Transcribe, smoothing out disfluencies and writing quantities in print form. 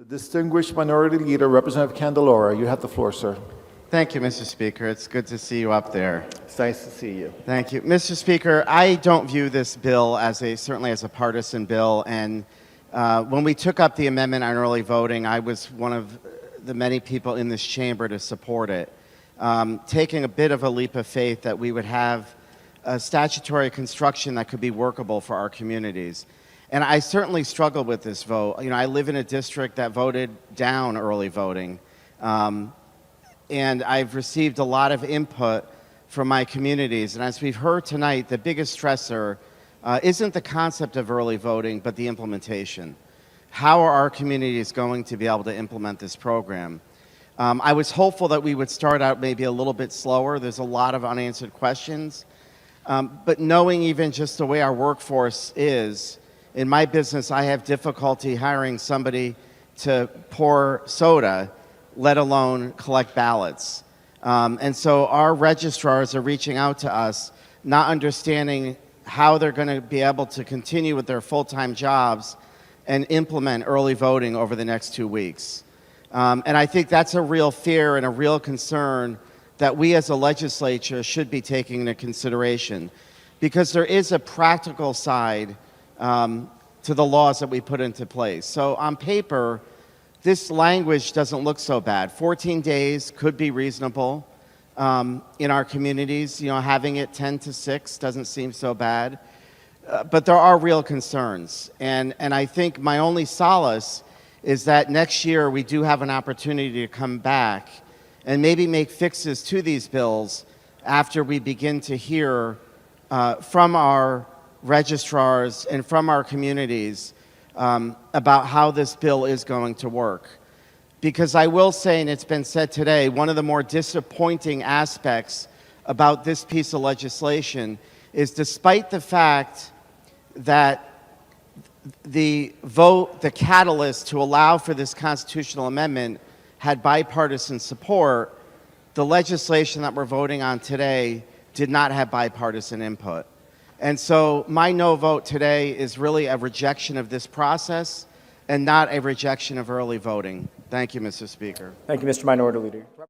The distinguished Minority Leader, Representative Candelora, you have the floor, sir. Thank you, Mr. Speaker. It's good to see you up there. It's nice to see you. Thank you. Mr. Speaker, I don't view this bill certainly as a partisan bill. And when we took up the amendment on early voting, I was one of the many people in this chamber to support it, taking a bit of a leap of faith that we would have a statutory construction that could be workable for our communities. And I certainly struggled with this vote. You know, I live in a district that voted down early voting. And I've received a lot of input from my communities. And as we've heard tonight, the biggest stressor isn't the concept of early voting, but the implementation. How are our communities going to be able to implement this program? I was hopeful that we would start out maybe a little bit slower. There's a lot of unanswered questions. But knowing even just the way our workforce is, in my business, I have difficulty hiring somebody to pour soda, let alone collect ballots. And so our registrars are reaching out to us, not understanding how they're going to be able to continue with their full-time jobs and implement early voting over the next 2 weeks. And I think that's a real fear and a real concern that we as a legislature should be taking into consideration, because there is a practical side to the laws that we put into place. So on paper, this language doesn't look so bad. 14 days could be reasonable in our communities. You know, having it 10 to 6 doesn't seem so bad. But there are real concerns. And I think my only solace is that next year we do have an opportunity to come back and maybe make fixes to these bills after we begin to hear from our registrars and from our communities about how this bill is going to work. Because I will say, and it's been said today, one of the more disappointing aspects about this piece of legislation is, despite the fact that the vote, the catalyst to allow for this constitutional amendment had bipartisan support, the legislation that we're voting on today did not have bipartisan input. And so my no vote today is really a rejection of this process and not a rejection of early voting. Thank you, Mr. Speaker. Thank you, Mr. Minority Leader.